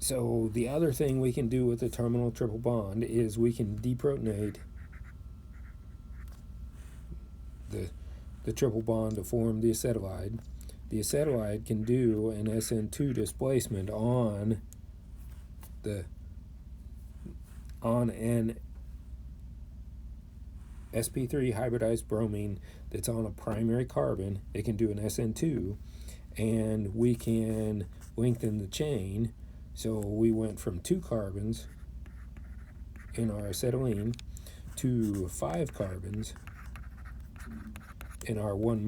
So the other thing we can do with the terminal triple bond is we can deprotonate the triple bond to form the acetylide. The acetylide can do an SN2 displacement on an sp3 hybridized bromine that's on a primary carbon. It can do an SN2, and we can lengthen the chain. So we went from 2 carbons in our acetylene to 5 carbons in our one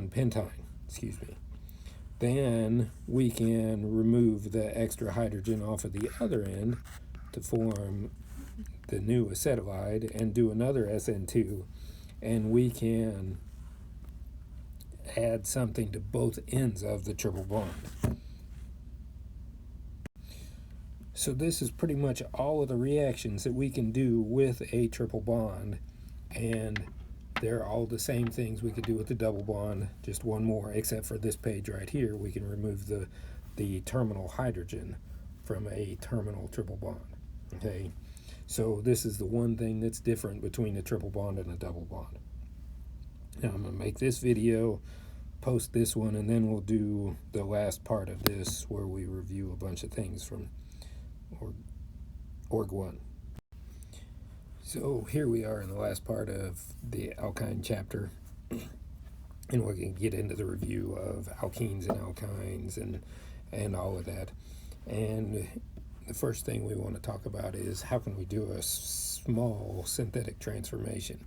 pentine, excuse me. Then we can remove the extra hydrogen off of the other end to form the new acetylide and do another SN2, and we can add something to both ends of the triple bond. So this is pretty much all of the reactions that we can do with a triple bond, and they're all the same things we could do with the double bond, just one more, except for this page right here. We can remove the terminal hydrogen from a terminal triple bond. Okay, so this is the one thing that's different between a triple bond and a double bond. Now I'm going to make this video, post this one, and then we'll do the last part of this where we review a bunch of things from Org 1. So here we are in the last part of the alkyne chapter, and we're going to get into the review of alkenes and alkynes and all of that. And the first thing we want to talk about is how can we do a small synthetic transformation.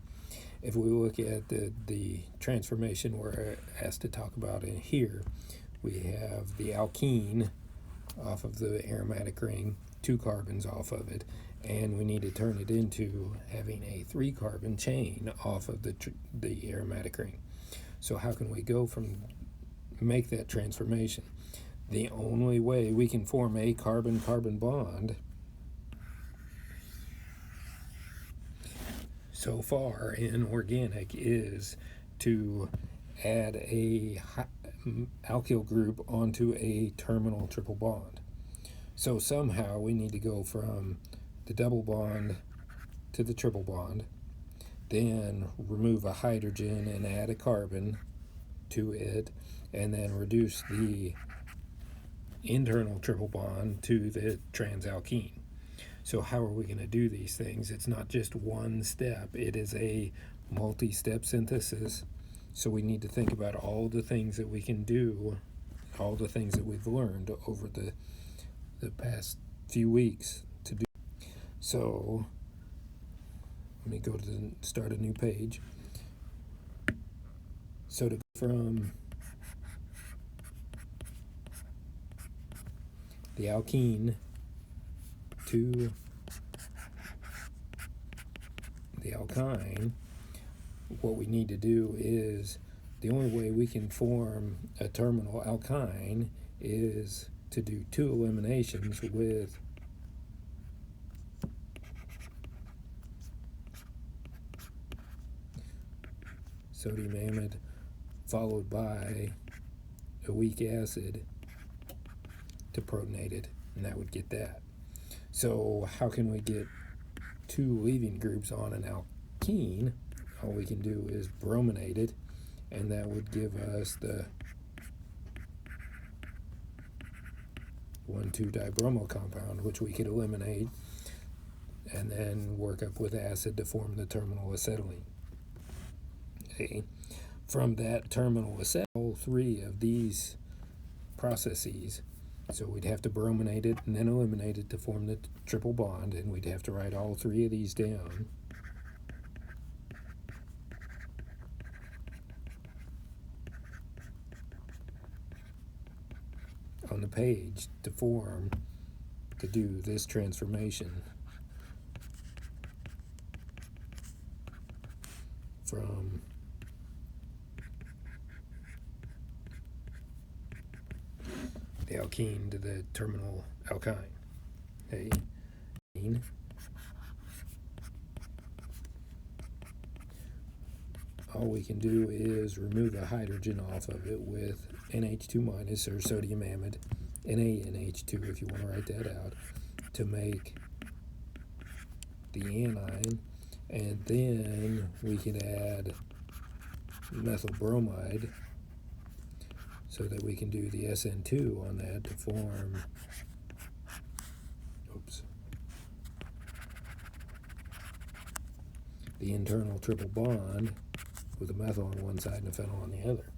If we look at the transformation we're asked to talk about in here, we have the alkene off of the aromatic ring, 2 carbons off of it, and we need to turn it into having a 3-carbon chain off of the aromatic ring. So how can we go from make that transformation? The only way we can form a carbon-carbon bond so far in organic is to add a alkyl group onto a terminal triple bond. So somehow we need to go from the double bond to the triple bond, then remove a hydrogen and add a carbon to it, and then reduce the internal triple bond to the transalkene. So how are we going to do these things? It's not just one step, it is a multi-step synthesis. So we need to think about all the things that we can do, all the things that we've learned over the past few weeks to do. So let me go to start a new page. So to go from the alkene to the alkyne, what we need to do is, the only way we can form a terminal alkyne is to do 2 eliminations with sodium amide followed by a weak acid to protonate it, and that would get that. So how can we get 2 leaving groups on an alkene? All we can do is brominate it, and that would give us the 1,2-dibromo compound, which we could eliminate and then work up with acid to form the terminal acetylene. Okay. From that terminal acetylene, all 3 of these processes, so we'd have to brominate it and then eliminate it to form the triple bond, and we'd have to write all 3 of these down. On the page to do this transformation from the alkene to the terminal alkyne. Okay. all we can do is remove a hydrogen off of it with NH2 minus, or sodium amide, NaNH2 if you want to write that out, to make the anion, and then we can add methyl bromide so that we can do the SN2 on that to form the internal triple bond with a methyl on one side and a phenyl on the other.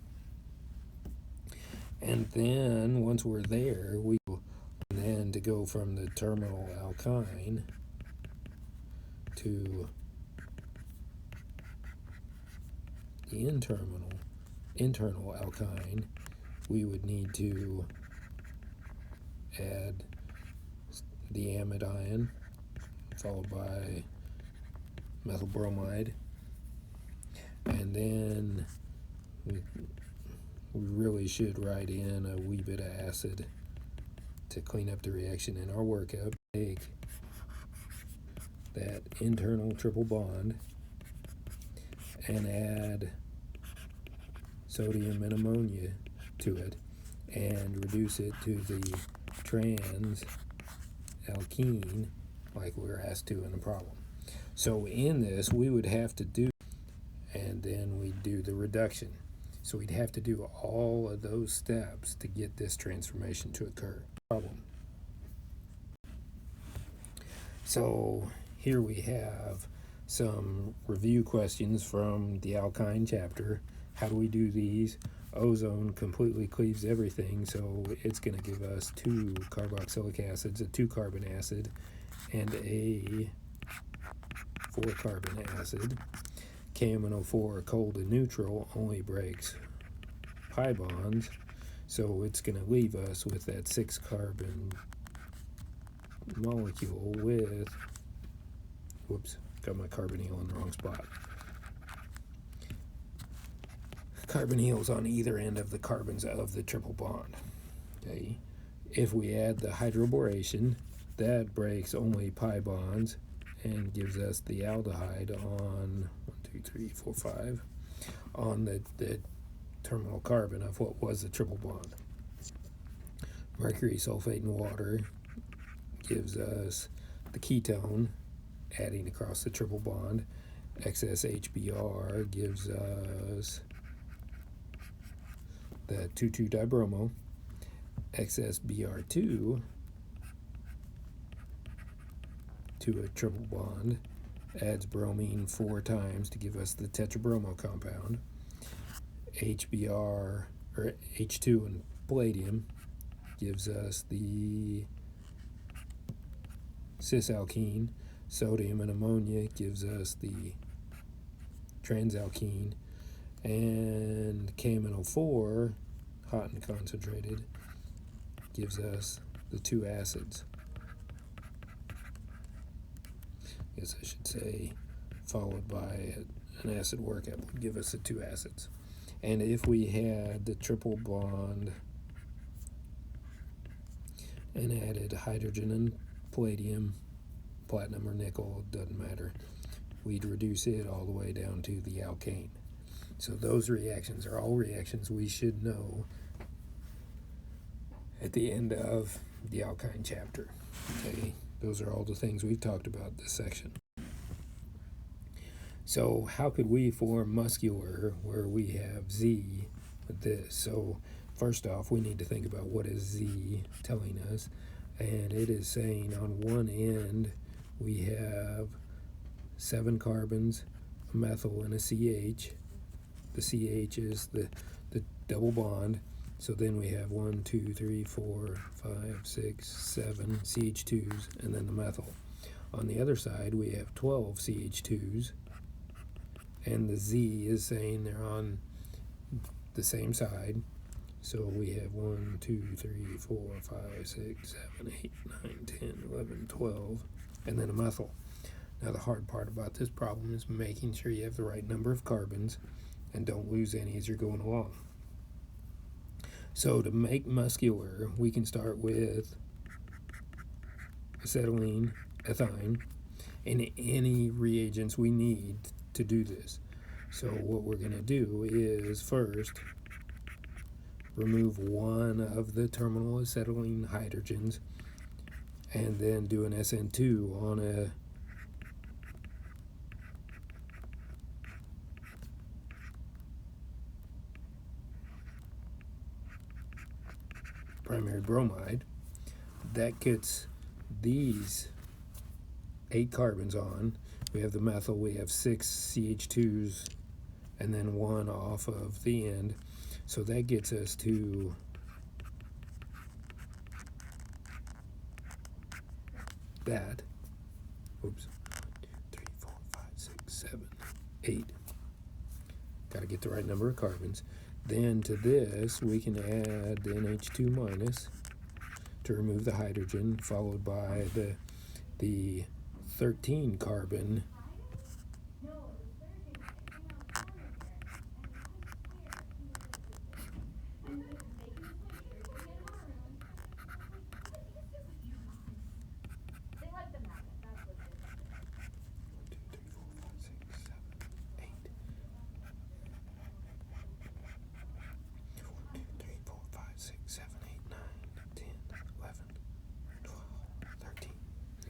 And then once we're there, we then to go from the terminal alkyne to the internal alkyne, we would need to add the amide ion followed by methyl bromide, and then we really should write in a wee bit of acid to clean up the reaction in our workup. Take that internal triple bond and add sodium and ammonia to it and reduce it to the trans alkene like we were asked to in the problem. So in this we would have to do, and then we'd do the reduction. So we'd have to do all of those steps to get this transformation to occur. So here we have some review questions from the alkyne chapter. How do we do these? Ozone completely cleaves everything, so it's going to give us 2 carboxylic acids, a 2-carbon acid, and a 4-carbon acid. KMNO4, cold and neutral, only breaks pi bonds, so it's going to leave us with that 6-carbon molecule with, whoops, got my carbonyl in the wrong spot. Carbonyls on either end of the carbons of the triple bond. Okay, if we add the hydroboration, that breaks only pi bonds and gives us the aldehyde on 5 on the terminal carbon of what was the triple bond. Mercury sulfate and water gives us the ketone adding across the triple bond. Excess HBr gives us the 2,2-dibromo. Excess Br2 to a triple bond adds bromine 4 times to give us the tetrabromo compound. HBr, or H2 and palladium, gives us the cisalkene. Sodium and ammonia gives us the transalkene. And KMNO4, hot and concentrated, gives us the 2 acids. I guess I should say followed by an acid workup would give us the 2 acids. And if we had the triple bond and added hydrogen and palladium, platinum or nickel, doesn't matter, we'd reduce it all the way down to the alkane. So those reactions are all reactions we should know at the end of the alkyne chapter. Okay, those are all the things we've talked about this section. So how could we form muscular where we have Z with this? So first off, we need to think about what is Z telling us. And it is saying on one end we have 7 carbons, a methyl, and a CH. The CH is the double bond. So then we have 1, 2, 3, 4, 5, 6, 7 CH2s, and then the methyl. On the other side, we have 12 CH2s, and the Z is saying they're on the same side. So we have 1, 2, 3, 4, 5, 6, 7, 8, 9, 10, 11, 12, and then a methyl. Now the hard part about this problem is making sure you have the right number of carbons and don't lose any as you're going along. So to make muscular, we can start with acetylene, ethyne, and any reagents we need to do this. So what we're going to do is first remove one of the terminal acetylene hydrogens and then do an SN2 on a primary bromide. That gets these 8 carbons on. We have the methyl, we have 6 CH2s, and then 1 off of the end. So that gets us to that. Oops. 1, 2, 3, 4, 5, 6, 7, 8. Got to get the right number of carbons. Then to this, we can add NH2 minus to remove the hydrogen, followed by the 13 carbon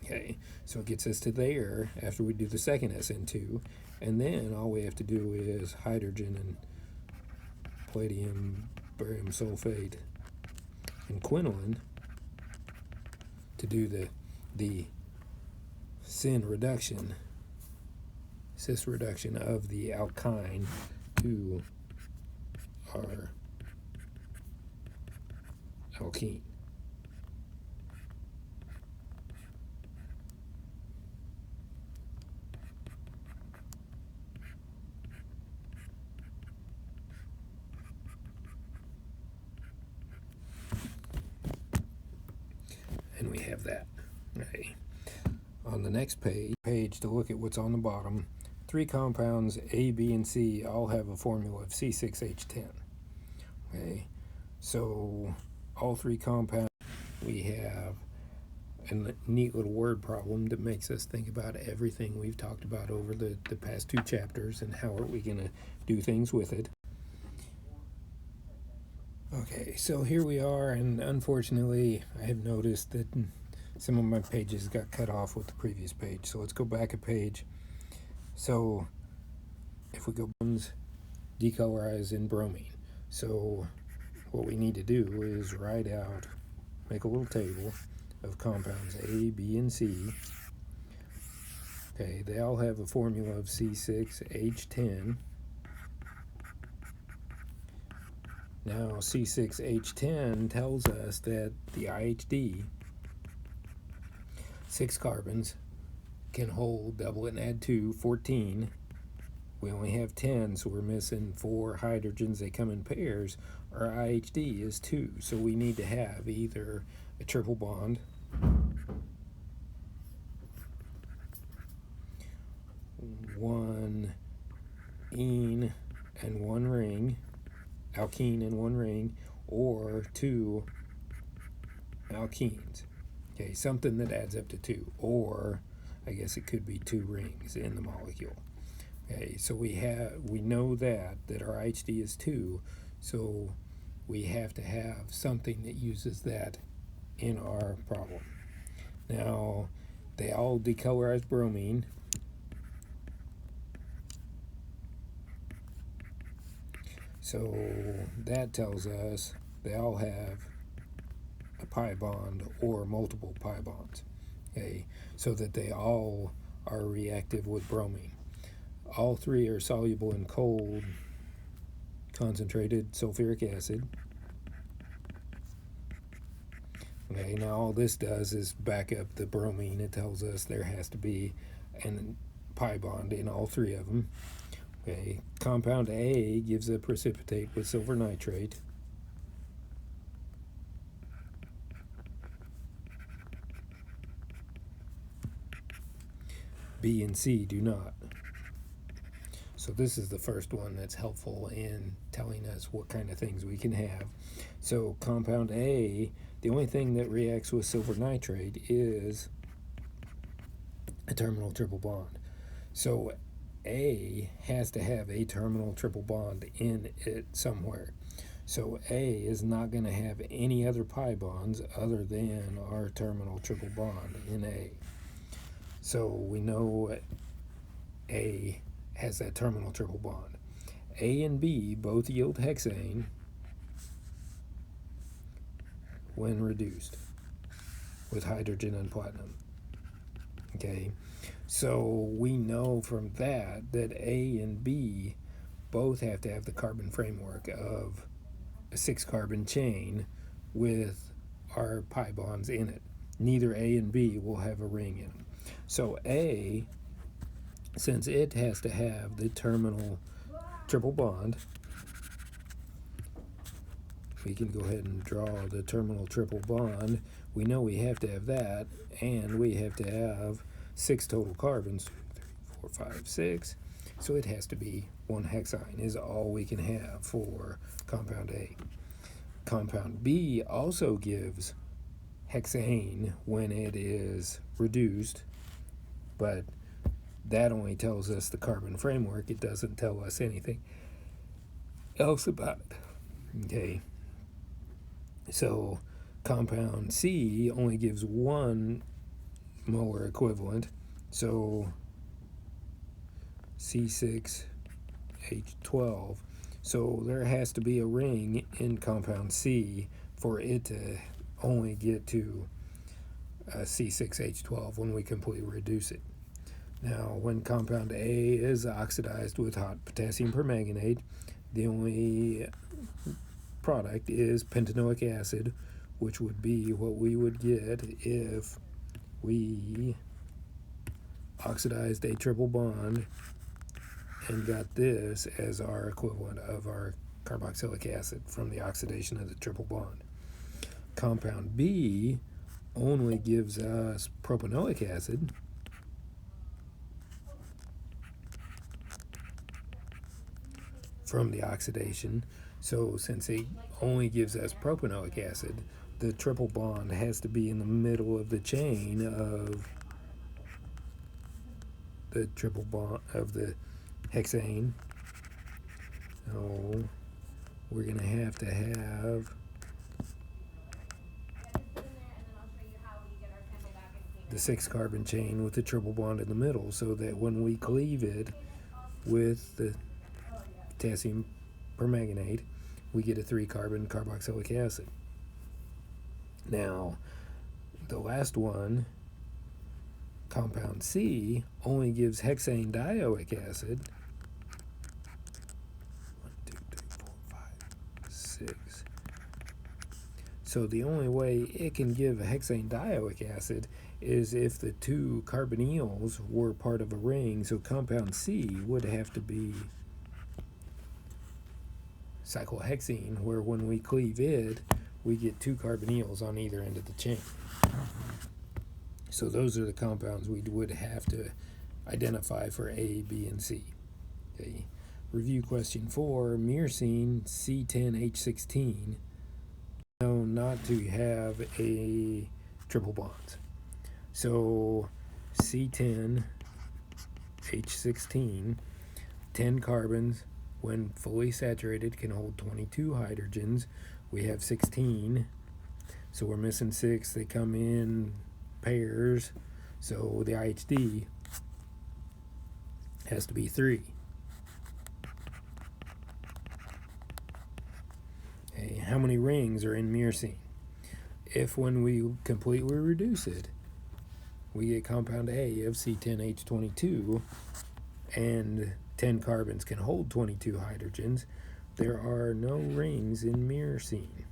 Okay, so it gets us to there after we do the second SN2, and then all we have to do is hydrogen and palladium, barium sulfate, and quinoline to do the cis reduction of the alkyne to our alkene. And we have that. Okay. On the next page to look at what's on the bottom, 3 compounds A, B, and C all have a formula of C6H10. Okay, so all 3 compounds, we have a neat little word problem that makes us think about everything we've talked about over the past 2 chapters and how are we going to do things with it. Okay, so here we are, and unfortunately I have noticed that some of my pages got cut off with the previous page, so let's go back a page. So if we go decolorize in bromine, so what we need to do is write out, make a little table of compounds A, B, and C. Okay, they all have a formula of C6H10. Now C6H10 tells us that the IHD, 6 carbons, can hold, double it and add 2, 14. We only have 10, so we're missing 4 hydrogens. They come in pairs. Our IHD is 2, so we need to have either a triple bond, one ene and 1 ring, alkene and 1 ring, or 2 alkenes. Okay, something that adds up to 2, or I guess it could be 2 rings in the molecule. Okay, so we know that our IHD is 2, so we have to have something that uses that in our problem. Now, they all decolorize bromine. So that tells us they all have a pi bond or multiple pi bonds. Okay, so that they all are reactive with bromine. All 3 are soluble in cold concentrated sulfuric acid. Okay, now all this does is back up the bromine. It tells us there has to be a pi bond in all 3 of them. Okay, compound A gives a precipitate with silver nitrate. B and C do not. So this is the first one that's helpful in telling us what kind of things we can have. So compound A, the only thing that reacts with silver nitrate is a terminal triple bond. So A has to have a terminal triple bond in it somewhere. So A is not going to have any other pi bonds other than our terminal triple bond in A. So we know A has that terminal triple bond. A and B both yield hexane when reduced with hydrogen and platinum. Okay, so we know from that A and B both have to have the carbon framework of a 6-carbon chain with our pi bonds in it. Neither A and B will have a ring in them. So A, since it has to have the terminal triple bond, we can go ahead and draw the terminal triple bond. We know we have to have that, and we have to have 6 total carbons, 2, 3, 4, 5, 6. So it has to be 1 hexyne is all we can have for compound A. Compound B also gives hexane when it is reduced, but that only tells us the carbon framework. It doesn't tell us anything else about it. Okay, so compound C only gives 1 molar equivalent, so C6H12. So there has to be a ring in compound C for it to only get to C6H12 when we completely reduce it. Now, when compound A is oxidized with hot potassium permanganate, the only product is pentanoic acid, which would be what we would get if we oxidized a triple bond and got this as our equivalent of our carboxylic acid from the oxidation of the triple bond. Compound B only gives us propanoic acid, from the oxidation. So since it only gives us propanoic acid, the triple bond has to be in the middle of the chain of the triple bond of the hexane. So we're going to have the 6-carbon chain with the triple bond in the middle, so that when we cleave it with the potassium permanganate, we get a 3-carbon carboxylic acid. Now, the last one, compound C, only gives hexane dioic acid. 1, 2, 3, 4, 5, 6. So the only way it can give a hexane dioic acid is if the 2 carbonyls were part of a ring. So compound C would have to be cyclohexene, where when we cleave it, we get 2 carbonyls on either end of the chain. So those are the compounds we would have to identify for A, B, and C. Okay. Review question 4, myrcene C10H16 known not to have a triple bond. So C10H16, 10 carbons, when fully saturated, can hold 22 hydrogens. We have 16, so we're missing 6. They come in pairs, so the IHD has to be 3. Okay, how many rings are in myrcene? If when we completely reduce it, we get compound A of C10H22, and 10 carbons can hold 22 hydrogens, there are no rings in myrcene.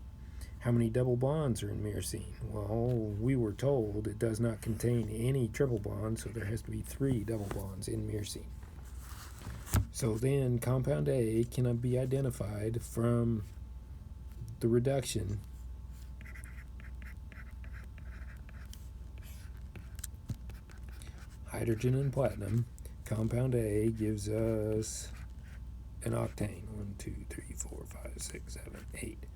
How many double bonds are in myrcene? Well, we were told it does not contain any triple bonds, so there has to be 3 double bonds in myrcene. So then compound A cannot be identified from the reduction hydrogen and platinum. Compound A gives us an octane. 1, 2, 3, 4, 5, 6, 7, 8.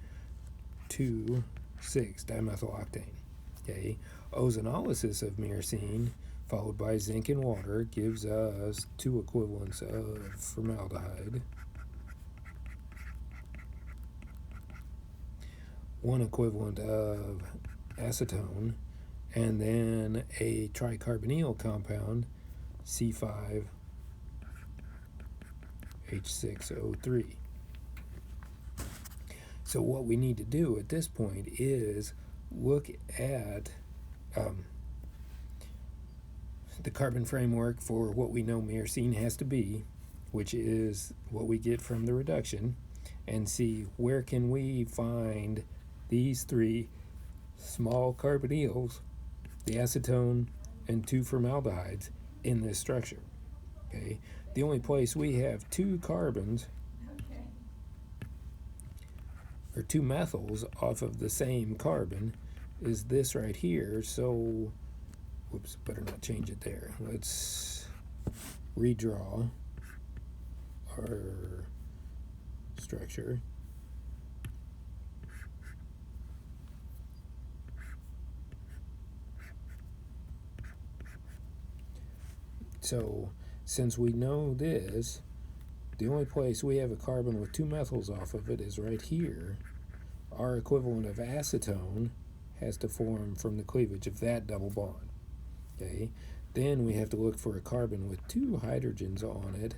2, 6 dimethyl octane. Okay. Ozonolysis of myrcene followed by zinc and water, gives us 2 equivalents of formaldehyde, 1 equivalent of acetone, and then a tricarbonyl compound, C5H6O3. So what we need to do at this point is look at the carbon framework for what we know myrcene has to be, which is what we get from the reduction, and see where can we find these 3 small carbonyls, the acetone and 2 formaldehydes, in this structure. Okay, the only place we have 2 carbons or 2 methyls off of the same carbon is this right here. So, whoops, better not change it there. Let's redraw our structure. So, since we know this, the only place we have a carbon with 2 methyls off of it is right here. Our equivalent of acetone has to form from the cleavage of that double bond. Okay, then we have to look for a carbon with 2 hydrogens on it.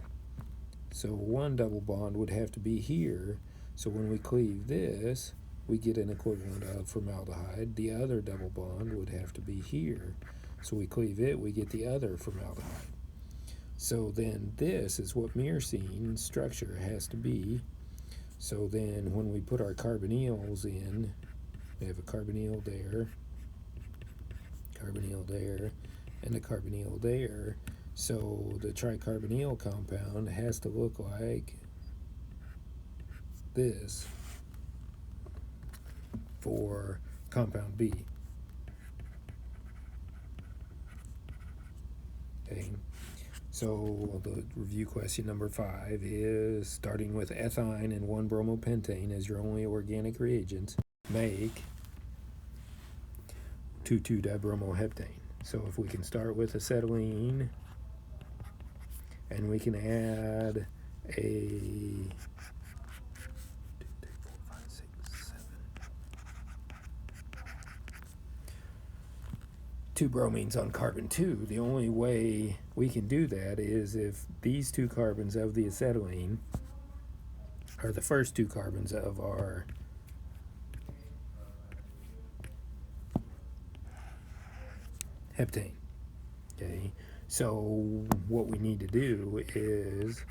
So 1 double bond would have to be here. So when we cleave this, we get an equivalent of formaldehyde. The other double bond would have to be here. So we cleave it, we get the other formaldehyde. So then this is what myrcene structure has to be. So then when we put our carbonyls in, we have a carbonyl there, and a carbonyl there. So the tricarbonyl compound has to look like this for compound B. Okay. So the review question number 5 is, starting with ethyne and 1-bromopentane as your only organic reagents, make 2,2-dibromoheptane. So if we can start with acetylene, and we can add a 2 bromines on carbon 2. The only way we can do that is if these 2 carbons of the acetylene are the first 2 carbons of our heptane. Okay, so what we need to do is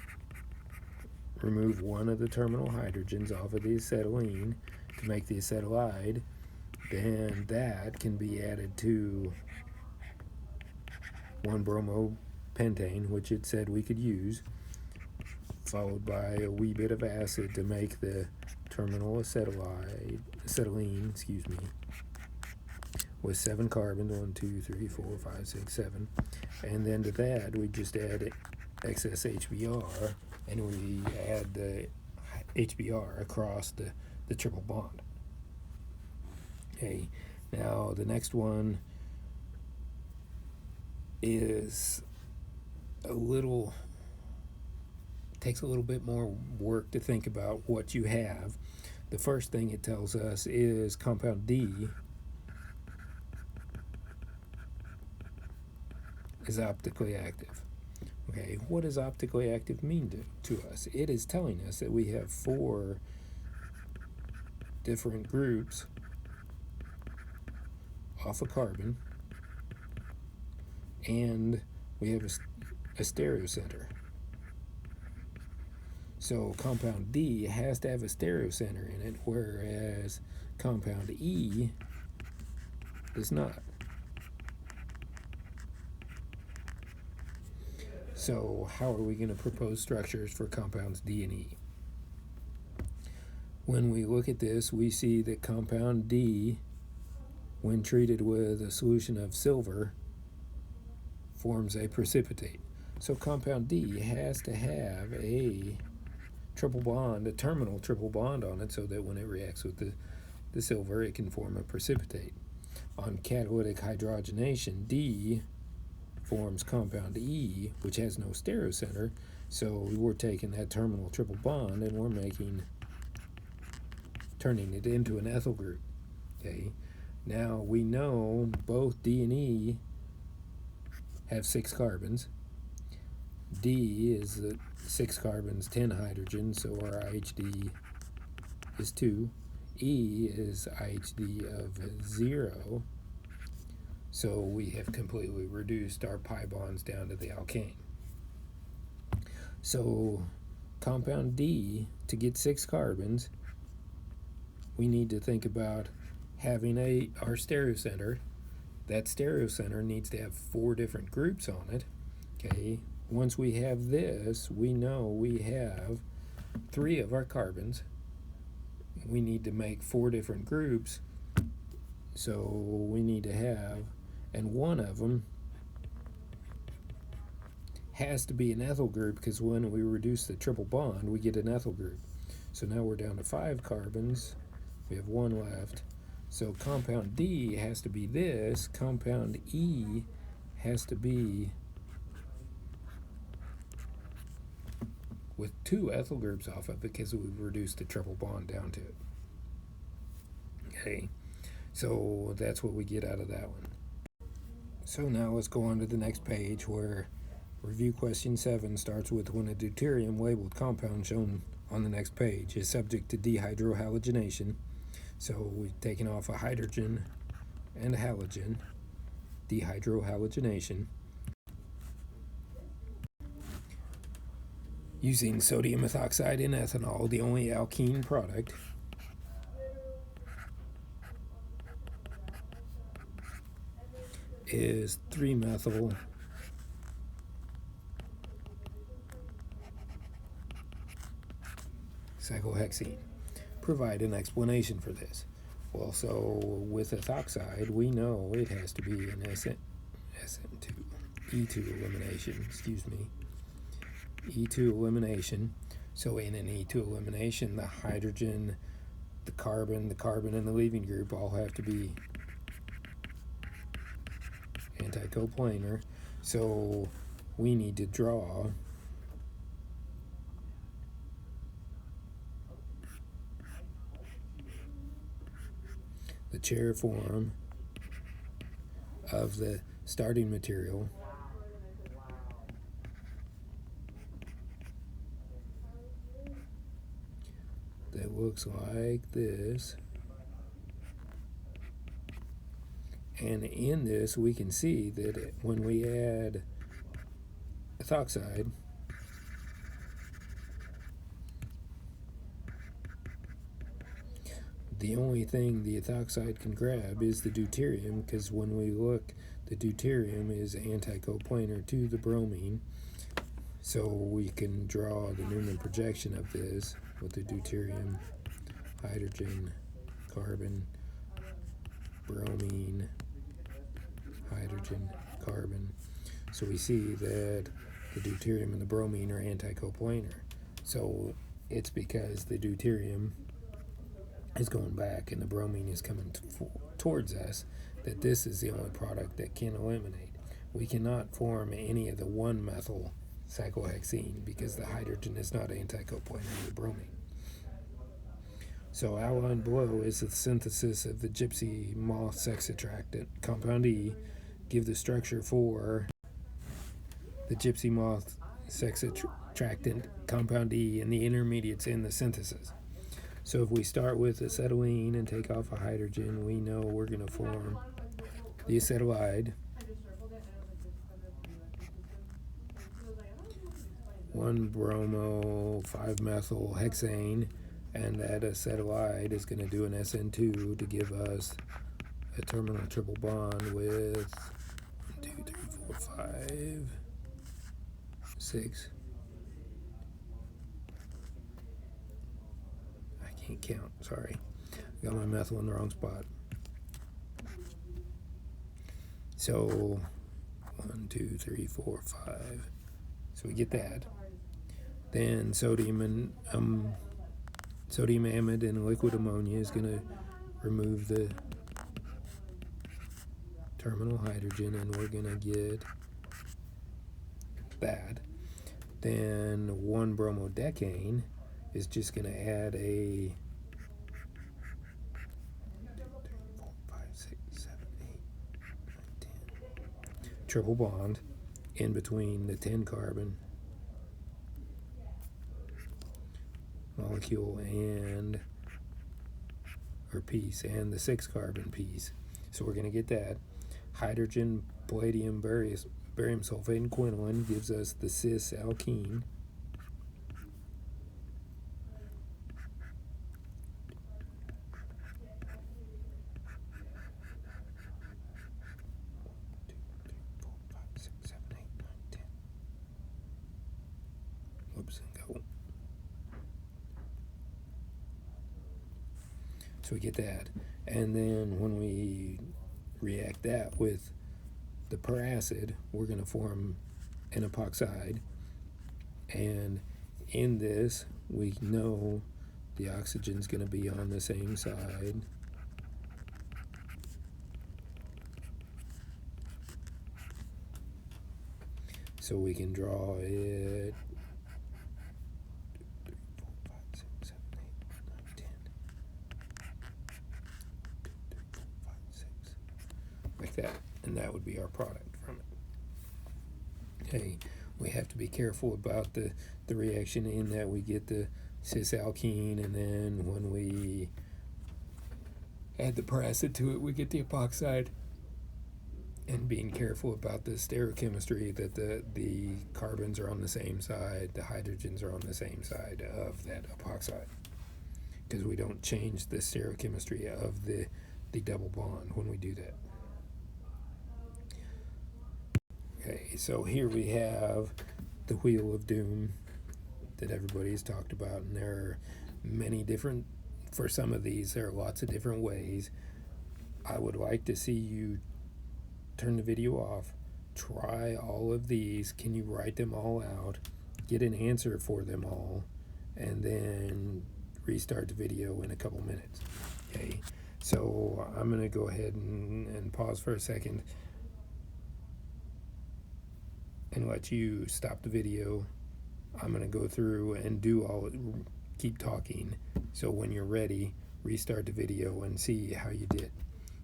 remove 1 of the terminal hydrogens off of the acetylene to make the acetylide. Then that can be added to 1-bromopentane, which it said we could use, followed by a wee bit of acid to make the terminal acetylene, with 7 carbons, 1, 2, 3, 4, 5, 6, 7. And then to that, we just add excess HBr, and we add the HBr across the triple bond. Okay, now the next one is takes a little bit more work to think about what you have. The first thing it tells us is compound D is optically active. Okay, what does optically active mean to us? It is telling us that we have 4 different groups off a carbon, and we have a stereocenter. So compound D has to have a stereocenter in it, whereas compound E does not. So how are we going to propose structures for compounds D and E? When we look at this, we see that compound D, when treated with a solution of silver, forms a precipitate. So compound D has to have a triple bond, a terminal triple bond on it, so that when it reacts with the silver, it can form a precipitate. On catalytic hydrogenation, D forms compound E, which has no stereocenter. So we're taking that terminal triple bond and we're turning it into an ethyl group. Okay. Now we know both D and E have 6 carbons. D is 6 carbons, 10 hydrogens, so our IHD is 2. E is IHD of 0. So we have completely reduced our pi bonds down to the alkane. So compound D, to get 6 carbons, we need to think about having our stereocenter. That stereocenter needs to have 4 different groups on it. Okay. Once we have this, we know we have 3 of our carbons. We need to make 4 different groups. So we need to have, and one of them has to be an ethyl group, because when we reduce the triple bond, we get an ethyl group. So now we're down to 5 carbons. We have 1 left. So compound D has to be this. Compound E has to be with 2 ethyl groups off of it, because we've reduced the triple bond down to it. Okay, so that's what we get out of that one. So now let's go on to the next page, where review question 7 starts with, when a deuterium labeled compound shown on the next page is subject to dehydrohalogenation. So we've taken off a hydrogen and a halogen, dehydrohalogenation. Using sodium ethoxide and ethanol, the only alkene product. Is 3-methyl cyclohexene. Provide an explanation for this. Well, so with ethoxide, we know it has to be an SN2, E2 elimination, E2 elimination. So in an E2 elimination, the hydrogen, the carbon, and the leaving group all have to be anticoplanar. So we need to draw the chair form of the starting material that looks like this. And in this, we can see that when we add ethoxide, the only thing the ethoxide can grab is the deuterium, because when we look, the deuterium is anticoplanar to the bromine. So we can draw the Newman projection of this with the deuterium, hydrogen, carbon, bromine, hydrogen, carbon. So we see that the deuterium and the bromine are anticoplanar. So it's because the deuterium is going back and the bromine is coming towards us that this is the only product that can eliminate. We cannot form any of the 1-methyl cyclohexene because the hydrogen is not anticoplanar to the bromine. So outlined below is the synthesis of the gypsy moth sex attractant, compound E. Give the structure for the gypsy moth sex attractant, compound E, and the intermediates in the synthesis. So if we start with acetylene and take off a hydrogen, we know we're going to form the acetylide, 1-bromo 5-methyl hexane, and that acetylide is going to do an SN2 to give us a terminal triple bond with 1, 2, 3, 4, 5, 6. I can't count, sorry. I got my methyl in the wrong spot. So 1, 2, 3, 4, 5. So we get that. Then sodium amide and liquid ammonia is going to remove the terminal hydrogen, and we're going to get that. Then 1-bromodecane is just going to add a 10 triple bond in between the 10 carbon molecule or piece and the 6 carbon piece. So we're going to get that. Hydrogen, palladium, barium sulfate, and quinoline gives us the cis alkene. Whoops, go. So we get that. And then when we react that with the peracid, we're going to form an epoxide. And in this, we know the oxygen's going to be on the same side. So we can draw it 2, 3, 4, 5, 6, 7, 8, 9, 10. Like that. And that would be our product from it. Okay, we have to be careful about the reaction in that we get the cis alkene, and then when we add the peracid to it, we get the epoxide. And being careful about the stereochemistry, that the carbons are on the same side, the hydrogens are on the same side of that epoxide, because we don't change the stereochemistry of the double bond when we do that. Okay, so here we have the wheel of doom that everybody's talked about, and there are many different, for some of these, there are lots of different ways. I would like to see you turn the video off, try all of these. Can you write them all out, get an answer for them all, and then restart the video in a couple minutes. Okay, so I'm going to go ahead and pause for a second and let you stop the video. I'm going to go through and keep talking, so when you're ready, restart the video and see how you did.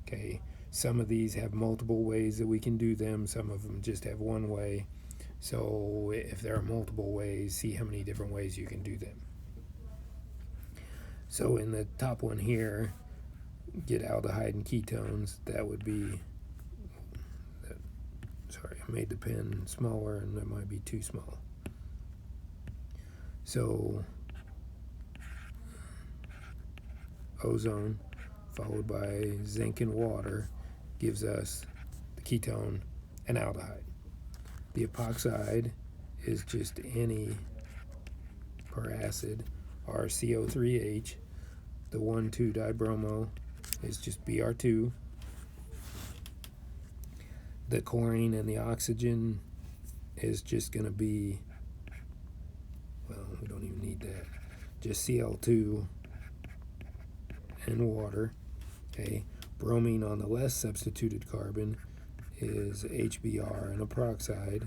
Okay, some of these have multiple ways that we can do them, some of them just have one way. So if there are multiple ways, see how many different ways you can do them. So in the top one here, get aldehyde and ketones. That would be, sorry, I made the pen smaller and that might be too small. So ozone followed by zinc and water gives us the ketone and aldehyde. The epoxide is just any peracid, or CO3H. The 1,2-dibromo is just Br2. The chlorine and the oxygen is just going to be, well, we don't even need that, just Cl2 and water. Okay, bromine on the less substituted carbon is HBr and a peroxide.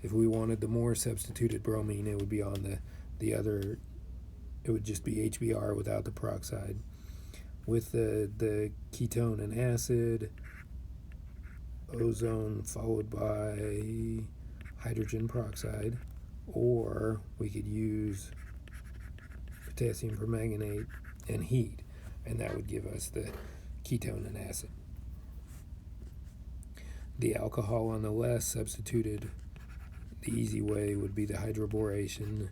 If we wanted the more substituted bromine, it would be on the other, it would just be HBr without the peroxide. With the ketone and acid, ozone followed by hydrogen peroxide, or we could use potassium permanganate and heat, and that would give us the ketone and acid. The alcohol on the less substituted, the easy way would be the hydroboration,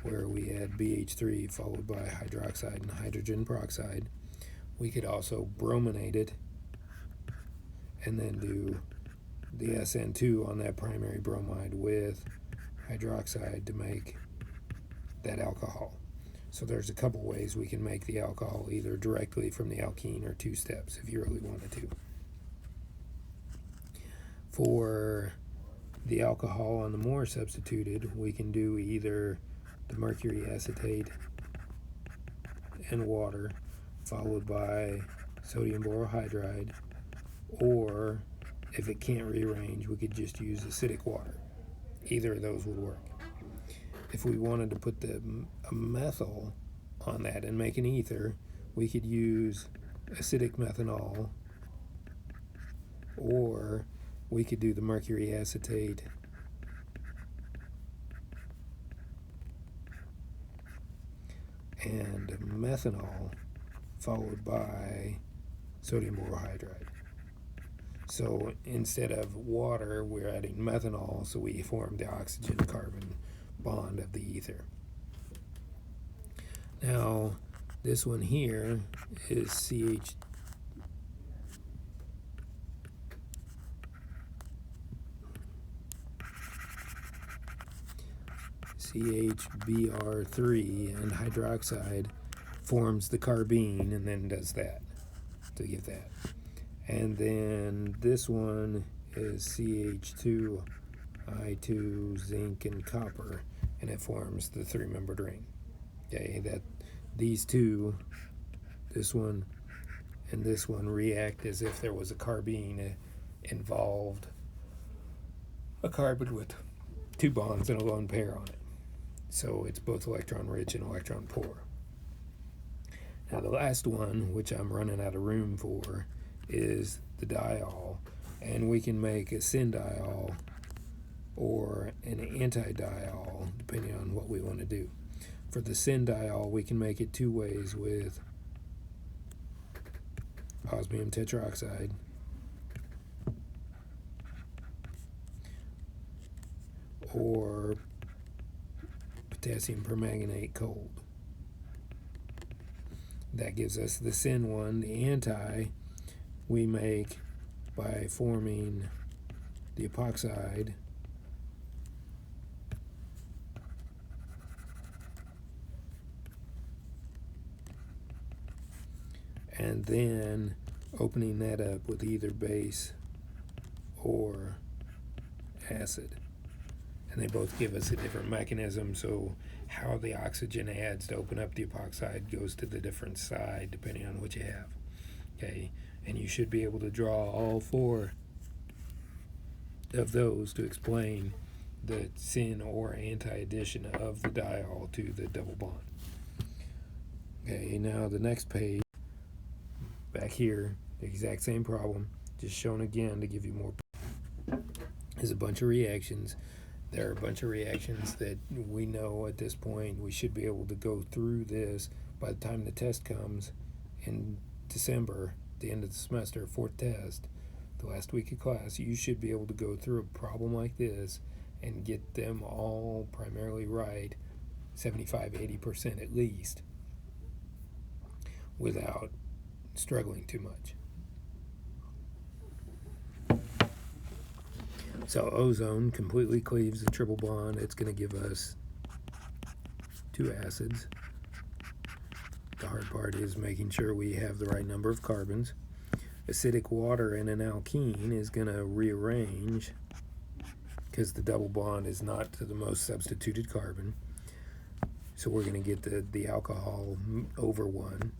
where we add BH3 followed by hydroxide and hydrogen peroxide. We could also brominate it and then do the SN2 on that primary bromide with hydroxide to make that alcohol. So there's a couple ways we can make the alcohol, either directly from the alkene or 2 steps if you really wanted to. For the alcohol on the more substituted, we can do either the mercury acetate and water followed by sodium borohydride, or if it can't rearrange, we could just use acidic water. Either of those would work. If we wanted to put a methyl on that and make an ether, we could use acidic methanol, or we could do the mercury acetate and methanol followed by sodium borohydride. So instead of water, we're adding methanol, so we form the oxygen-carbon bond of the ether. Now, this one here is CHBr3, and hydroxide forms the carbene and then does that to give that. And then this one is CH2I2, zinc, and copper, and it forms the three-membered ring. Okay, that these two, this one and this one, react as if there was a carbene involved, a carbon with two bonds and a lone pair on it. So it's both electron rich and electron poor. Now the last one, which I'm running out of room for, is the diol, and we can make a syndiol or an antidiol depending on what we want to do. For the syndiol, we can make it two ways with osmium tetroxide or potassium permanganate cold. That gives us the syn one. The anti we make by forming the epoxide and then opening that up with either base or acid. And they both give us a different mechanism, so how the oxygen adds to open up the epoxide goes to the different side depending on what you have. Okay, and you should be able to draw all four of those to explain the syn or anti-addition of the diol to the double bond. Okay, now the next page, back here, the exact same problem, just shown again to give you more, is a bunch of reactions. There are a bunch of reactions that we know at this point. We should be able to go through this by the time the test comes in December, the end of the semester, fourth test, the last week of class. You should be able to go through a problem like this and get them all primarily right, 75-80% at least, without struggling too much. So ozone completely cleaves the triple bond. It's going to give us two acids. The hard part is making sure we have the right number of carbons. Acidic water in an alkene is going to rearrange because the double bond is not to the most substituted carbon. So we're going to get the alcohol over one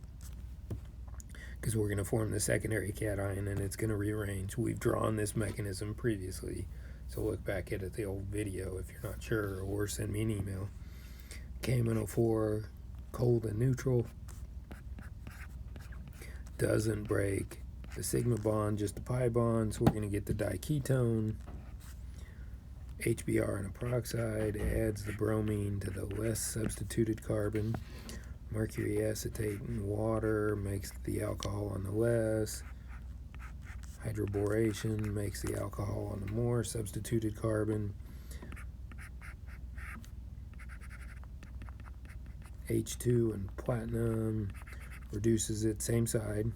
because we're going to form the secondary cation and it's going to rearrange. We've drawn this mechanism previously, so look back at the old video if you're not sure, or send me an email. K-4, cold and neutral, doesn't break the sigma bond, just the pi bond, so we're going to get the diketone. HBr and a peroxide adds the bromine to the less substituted carbon. Mercury acetate and water makes the alcohol on the less. Hydroboration makes the alcohol on the more substituted carbon. H2 and platinum reduces it, same side.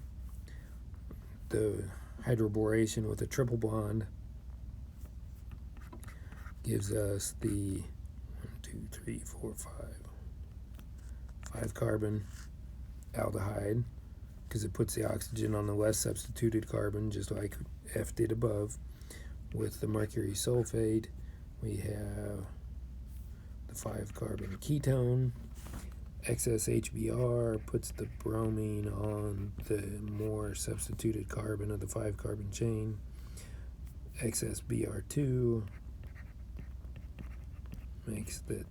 The hydroboration with a triple bond gives us the 5 carbon aldehyde, because it puts the oxygen on the less substituted carbon, just like F did above. With the mercury sulfate, we have the 5 carbon ketone. Excess HBr puts the bromine on the more substituted carbon of the 5 carbon chain. Excess Br2 makes the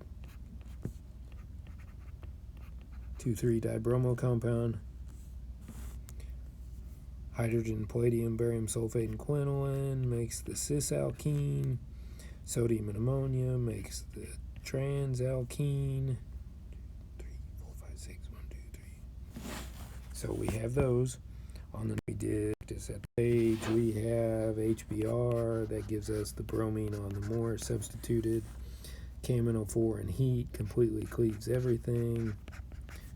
2,3-dibromo compound. Hydrogen, palladium, barium sulfate, and quinoline makes the cis-alkene. Sodium and ammonia makes the trans-alkene. 3, 4, 5, 6, 1, 2, 3. So we have those. On the we did this at the page, we have HBr that gives us the bromine on the more substituted. KMNO4 and heat completely cleaves everything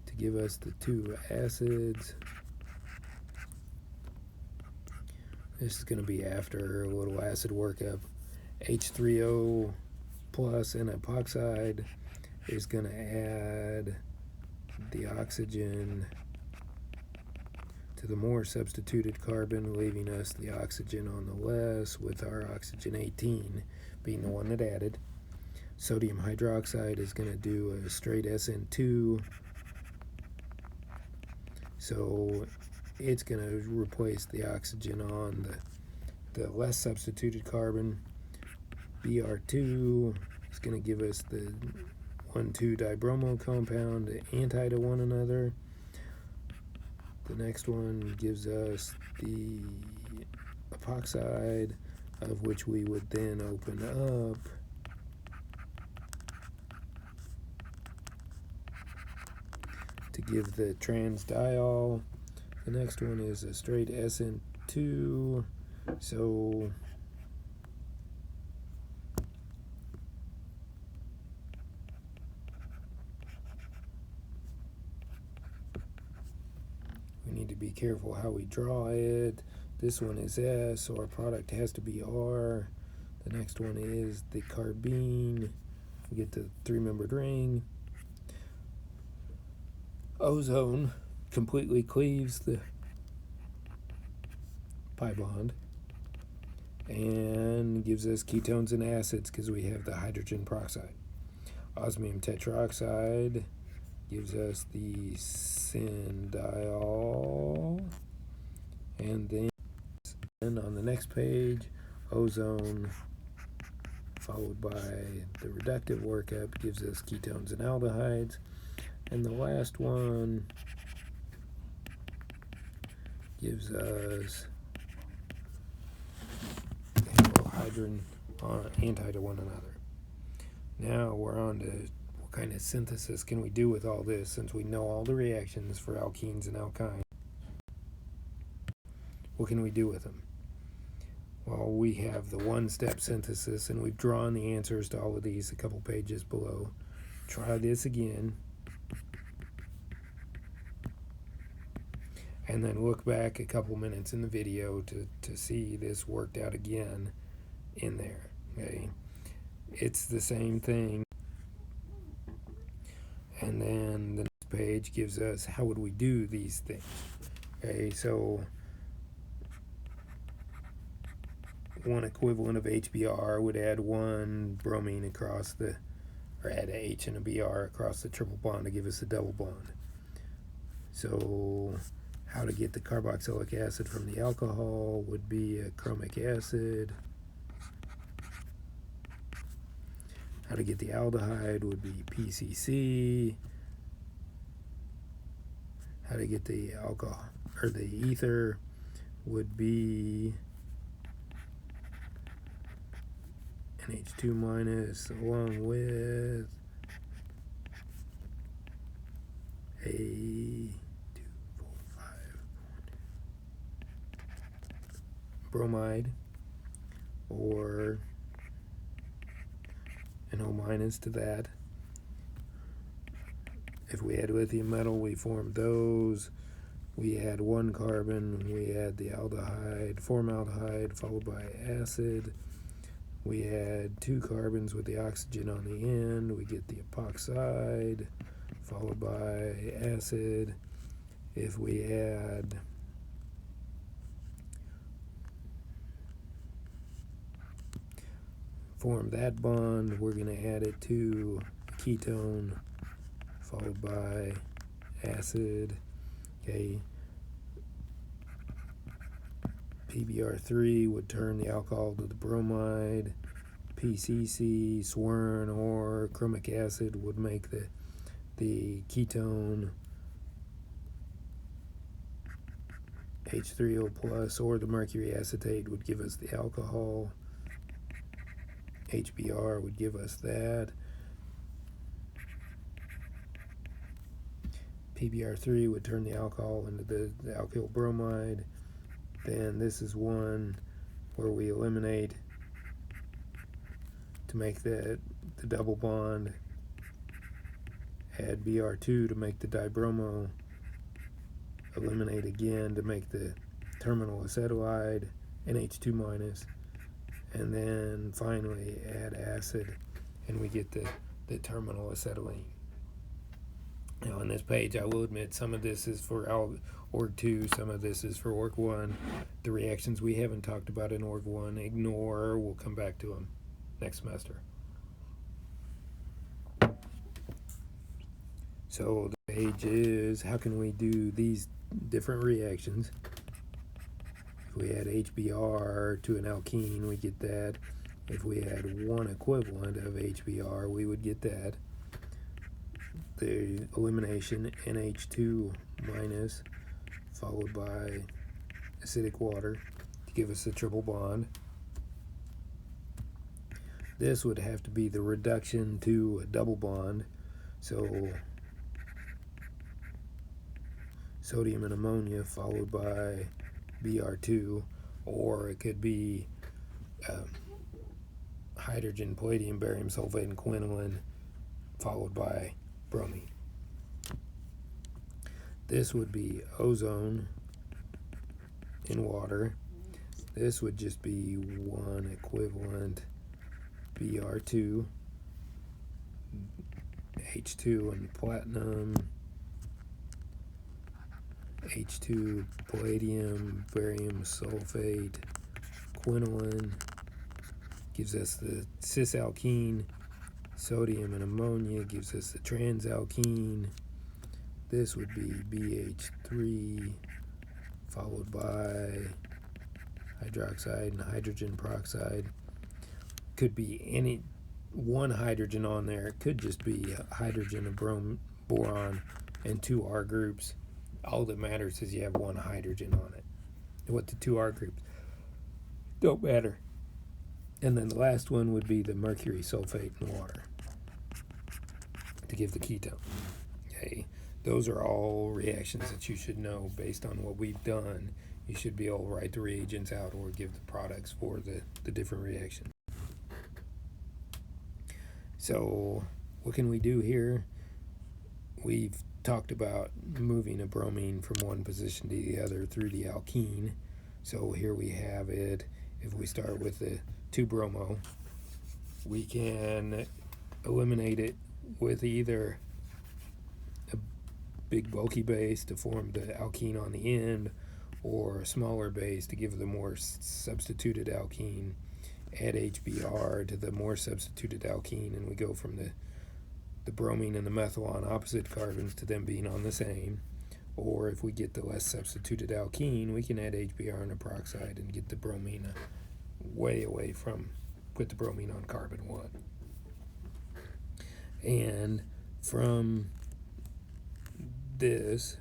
to give us the 2 acids. This is going to be after a little acid workup. H3O plus and epoxide is going to add the oxygen to the more substituted carbon, leaving us the oxygen on the less, with our oxygen 18 being the one that added. Sodium hydroxide is going to do a straight SN2, so it's going to replace the oxygen on the less substituted carbon. Br2 is going to give us the 1,2-dibromo compound, anti to one another. The next one gives us the epoxide, of which we would then open up to give the transdiol. The next one is a straight SN2, so we need to be careful how we draw it. This one is S, so our product has to be R. The next one is the carbene. We get the 3-membered ring. Ozone completely cleaves the pi bond and gives us ketones and acids because we have the hydrogen peroxide. Osmium tetroxide gives us the syndiol, and then on the next page, ozone followed by the reductive workup gives us ketones and aldehydes, and the last one gives us hydrogen anti to one another. Now we're on to what kind of synthesis can we do with all this, since we know all the reactions for alkenes and alkynes. What can we do with them? Well, we have the one-step synthesis, and we've drawn the answers to all of these a couple pages below. Try this again, and then look back a couple minutes in the video to see this worked out again in there. Okay, it's the same thing. And then the next page gives us how would we do these things. Okay, so one equivalent of HBr would add one bromine across the, or add a H and a Br across the triple bond to give us a double bond. So how to get the carboxylic acid from the alcohol would be a chromic acid. How to get the aldehyde would be PCC. How to get the alcohol or the ether would be NH2 minus along with a 2,4,5 bromide, or an O minus to that. If we had lithium metal, we formed those. We add one carbon, we add the aldehyde, formaldehyde, followed by acid. We add two carbons with the oxygen on the end. We get the epoxide, followed by acid. If we add form that bond, we're going to add it to ketone, followed by acid. Okay, PBr3 would turn the alcohol to the bromide. PCC, swern, or chromic acid would make the ketone H3O plus, or the mercury acetate would give us the alcohol. HBr would give us that. PBr3 would turn the alcohol into the alkyl bromide. Then this is one where we eliminate to make the double bond, add Br2 to make the dibromo, eliminate again to make the terminal acetylide, NH2 minus, and then finally add acid and we get the terminal acetylene. Now on this page, I will admit some of this is for Org 2, some of this is for Org 1. The reactions we haven't talked about in Org 1, ignore, we'll come back to them next semester. So the page is, how can we do these different reactions? If we add HBr to an alkene, we get that. If we add one equivalent of HBr, we would get that. The elimination, NH2 minus, followed by acidic water to give us the triple bond. This would have to be the reduction to a double bond. So sodium and ammonia followed by Br2, or it could be hydrogen, palladium, barium sulfate, and quinoline followed by bromine. This would be ozone in water. This would just be one equivalent Br2, H2 and platinum, H2 palladium, barium sulfate, quinoline, gives us the cisalkene. Sodium and ammonia gives us the transalkene. This would be BH3 followed by hydroxide and hydrogen peroxide. Could be any one hydrogen on there. It could just be a hydrogen, a boron, and two R groups. All that matters is you have one hydrogen on it. What the two R groups don't matter. And then the last one would be the mercury sulfate in water to give the ketone. Okay, those are all reactions that you should know based on what we've done. You should be able to write the reagents out or give the products for the different reactions. So what can we do here? We've talked about moving a bromine from one position to the other through the alkene. So here we have it. If we start with the 2-bromo, we can eliminate it with either a big bulky base to form the alkene on the end, or a smaller base to give the more substituted alkene. Add HBr to the more substituted alkene, and we go from the bromine and the methyl on opposite carbons to them being on the same. Or if we get the less substituted alkene, we can add HBr and a peroxide and get the bromine way away from, put the bromine on carbon 1. And from this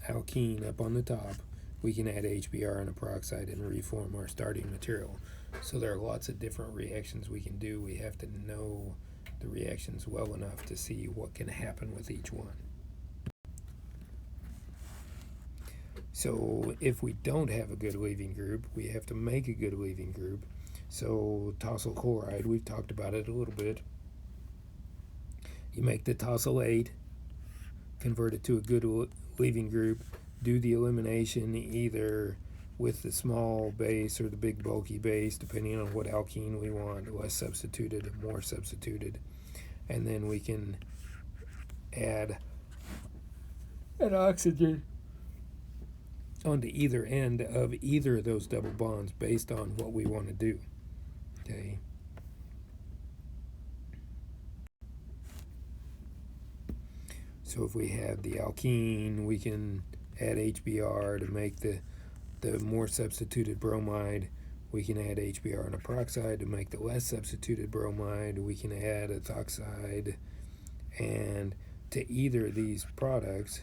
alkene up on the top, we can add HBr and a peroxide and reform our starting material. So there are lots of different reactions we can do. We have to know the reactions well enough to see what can happen with each one. So if we don't have a good leaving group, we have to make a good leaving group. So tosyl chloride, we've talked about it a little bit. You make the tosylate, convert it to a good leaving group, do the elimination either with the small base or the big bulky base, depending on what alkene we want, less substituted or more substituted. And then we can add an oxygen onto either end of either of those double bonds based on what we want to do. Okay. So if we have the alkene, we can add HBr to make the more substituted bromide We can add HBr and a peroxide to make the less substituted bromide. We can add ethoxide and to either of these products,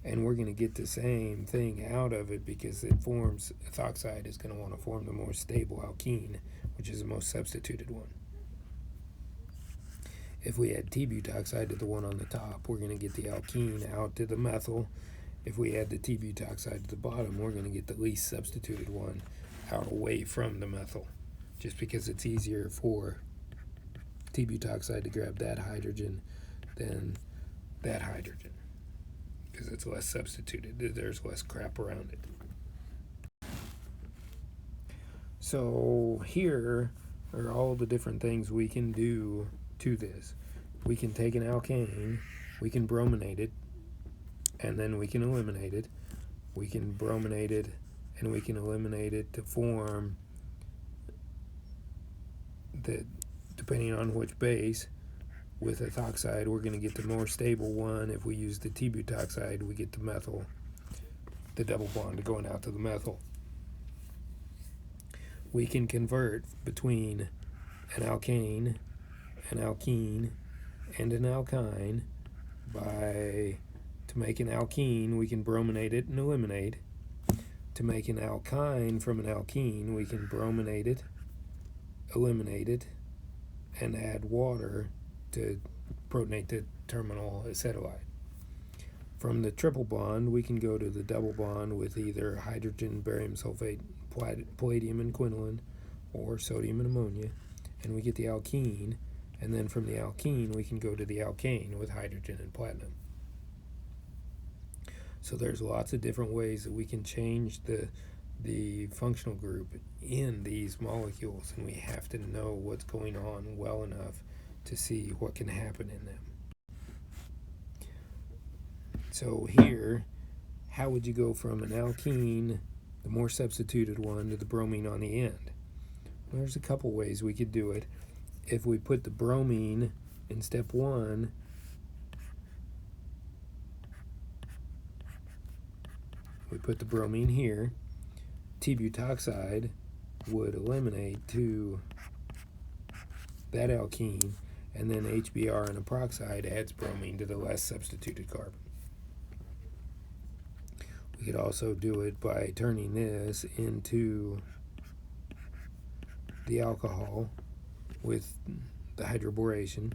and we're going to get the same thing out of it because it forms, ethoxide is going to want to form the more stable alkene, which is the most substituted one. If we add T-butoxide to the one on the top, we're going to get the alkene out to the methyl. If we add the T-butoxide to the bottom, we're going to get the least substituted one out away from the methyl, just because it's easier for T-butoxide to grab that hydrogen than that hydrogen, because it's less substituted. There's less crap around it. So here are all the different things we can do to this. We can take an alkane, we can brominate it, and then we can eliminate it. We can brominate it and we can eliminate it to form the, depending on which base. With ethoxide, we're going to get the more stable one. If we use the T-butoxide, we get the methyl, the double bond going out to the methyl. We can convert between an alkane, an alkene, and an alkyne to make an alkene, we can brominate it and eliminate. To make an alkyne from an alkene, we can brominate it, eliminate it, and add water to protonate the terminal acetylide. From the triple bond, we can go to the double bond with either hydrogen, barium sulfate, palladium and quinoline, or sodium and ammonia, and we get the alkene. And then from the alkene, we can go to the alkane with hydrogen and platinum. So there's lots of different ways that we can change the functional group in these molecules, and we have to know what's going on well enough to see what can happen in them. So here, how would you go from an alkene, the more substituted one, to the bromine on the end? Well, there's a couple ways we could do it. If we put the bromine in step 1, we put the bromine here, T-butoxide would eliminate to that alkene, and then HBr and a peroxide adds bromine to the less substituted carbon. We could also do it by turning this into the alcohol with the hydroboration,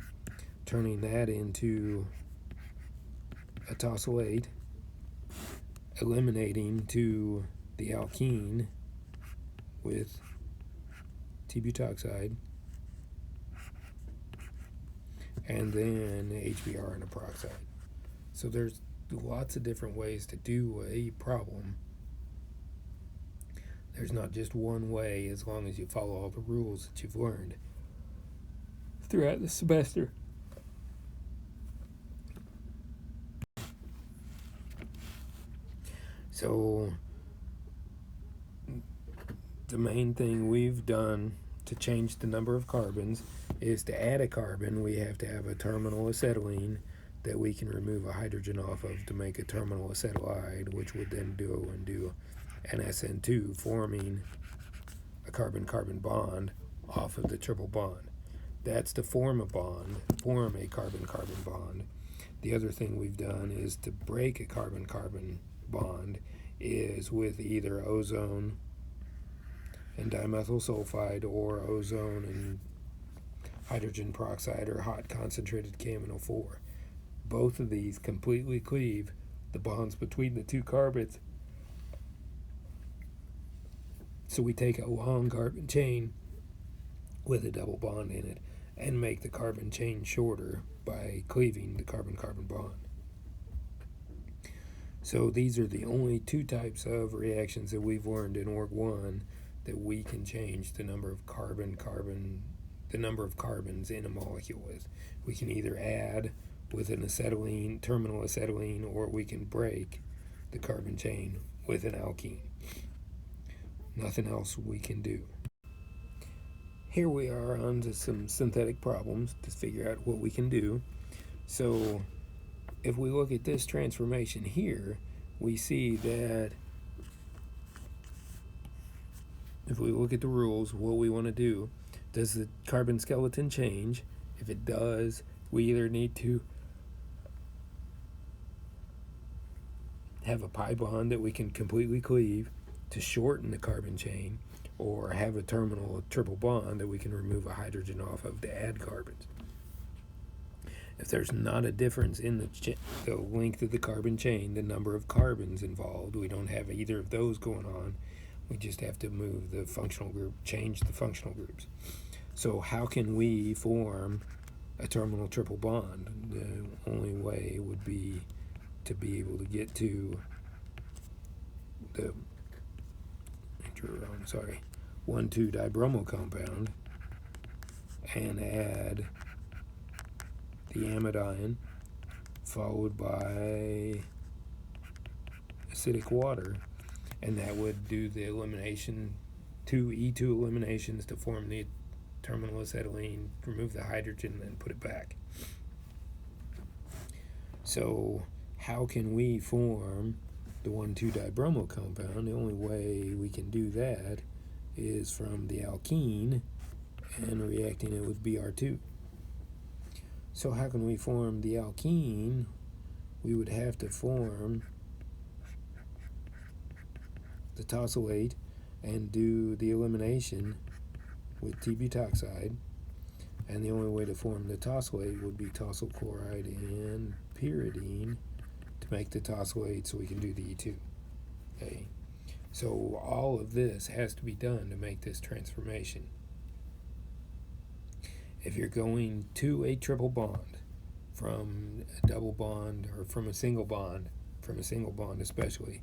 turning that into a tosylate, eliminating to the alkene with T-butoxide, and then HBr and a peroxide. So there's lots of different ways to do a problem. There's not just one way, as long as you follow all the rules that you've learned throughout the semester. So the main thing we've done to change the number of carbons is to add a carbon, we have to have a terminal acetylene that we can remove a hydrogen off of to make a terminal acetylide, which would then do an SN2, forming a carbon-carbon bond off of the triple bond. That's to form a bond, form a carbon-carbon bond. The other thing we've done is to break a carbon-carbon bond is with either ozone and dimethyl sulfide, or ozone and hydrogen peroxide, or hot concentrated KMNO4. Both of these completely cleave the bonds between the two carbons. So we take a long carbon chain with a double bond in it and make the carbon chain shorter by cleaving the carbon-carbon bond. So these are the only two types of reactions that we've learned in Org 1 that we can change the number of the number of carbons in a molecule with. We can either add with an acetylene, terminal acetylene, or we can break the carbon chain with an alkene. Nothing else we can do. Here we are on to some synthetic problems to figure out what we can do. So if we look at this transformation here, we see that if we look at the rules, what we want to do, does the carbon skeleton change? If it does, we either need to have a pi bond that we can completely cleave to shorten the carbon chain, or have a terminal triple bond that we can remove a hydrogen off of to add carbons. If there's not a difference in the length of the carbon chain, the number of carbons involved, we don't have either of those going on, we just have to move the functional group, change the functional groups. So how can we form a terminal triple bond? The only way would be to be able to get to the 1,2-dibromo compound and add the amidine followed by acidic water, and that would do the elimination, 2E2 eliminations to form the terminal acetylene, remove the hydrogen, and then put it back. So how can we form the 1,2-dibromo compound? The only way we can do that is from the alkene and reacting it with Br2. So how can we form the alkene? We would have to form the tosylate and do the elimination with T-butoxide, and the only way to form the tosylate would be tosyl chloride and pyridine to make the tosylate, so we can do the E2. Okay, so all of this has to be done to make this transformation. If you're going to a triple bond from a double bond, or from a single bond especially,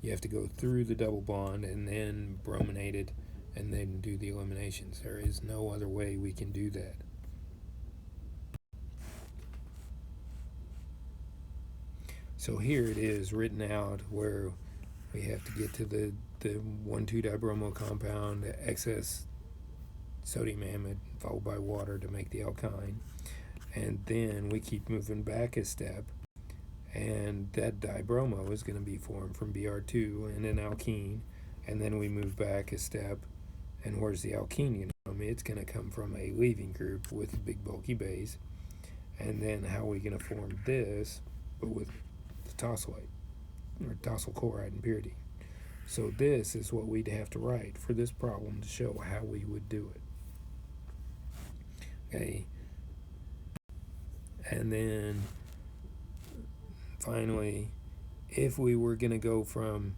you have to go through the double bond and then brominate it and then do the eliminations. There is no other way we can do that. So here it is written out where we have to get to the 1,2-dibromo compound, excess sodium amide followed by water to make the alkyne, and then we keep moving back a step, and that dibromo is going to be formed from Br2 and an alkene, and then we move back a step, and where's the alkene going to come? It's going to come from a leaving group with a big bulky base, and then how are we going to form this, but with the tosylate, or tosyl chloride and pyridine? So this is what we'd have to write for this problem to show how we would do it. Okay, and then finally, if we were going to go from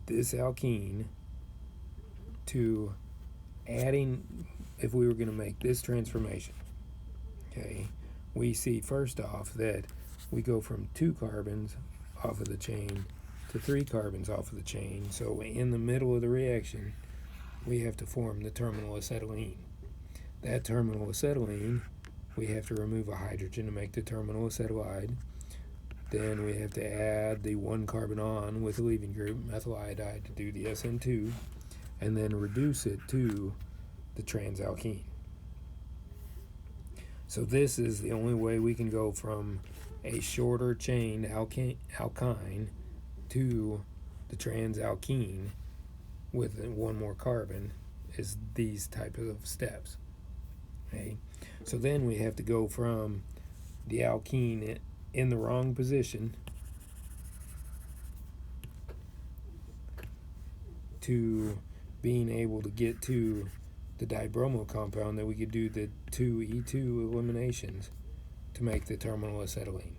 this alkene to adding, if we were going to make this transformation, okay, we see first off that we go from 2 carbons off of the chain to 3 carbons off of the chain. So in the middle of the reaction, we have to form the terminal acetylene. That terminal acetylene, we have to remove a hydrogen to make the terminal acetylide. Then we have to add the 1 carbon on with a leaving group, methyl iodide, to do the SN2, and then reduce it to the transalkene. So this is the only way we can go from a shorter chained alkyne to the transalkene with 1 more carbon, is these type of steps. Okay, so then we have to go from the alkene in the wrong position to being able to get to the dibromo compound, that we could do the 2E2 eliminations to make the terminal acetylene.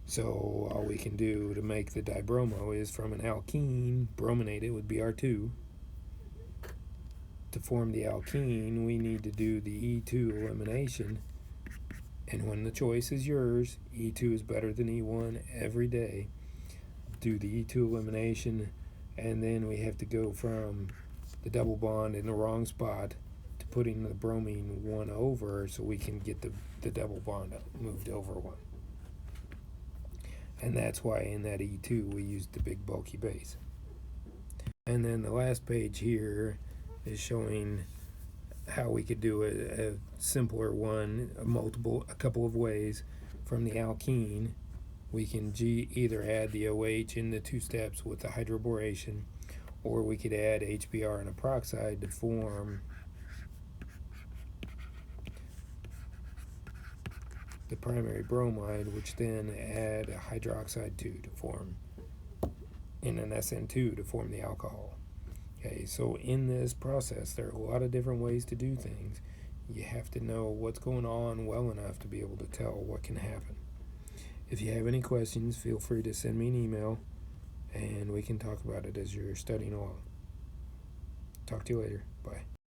So all we can do to make the dibromo is from an alkene, brominate it with Br2. To form the alkene, we need to do the E2 elimination, and when the choice is yours, E2 is better than E1 every day. Do the E2 elimination, and then we have to go from the double bond in the wrong spot to putting the bromine 1 over, so we can get the double bond moved over 1. And that's why in that E2 we used the big bulky base. And then the last page here is showing how we could do a simpler one, a couple of ways. From the alkene, we can either add the OH in the 2 steps with the hydroboration, Or we could add HBr and a peroxide to form the primary bromide, which then add a hydroxide 2 to form, and an SN2 to form the alcohol. Okay, so in this process, there are a lot of different ways to do things. You have to know what's going on well enough to be able to tell what can happen. If you have any questions, feel free to send me an email, and we can talk about it as you're studying along. Talk to you later. Bye.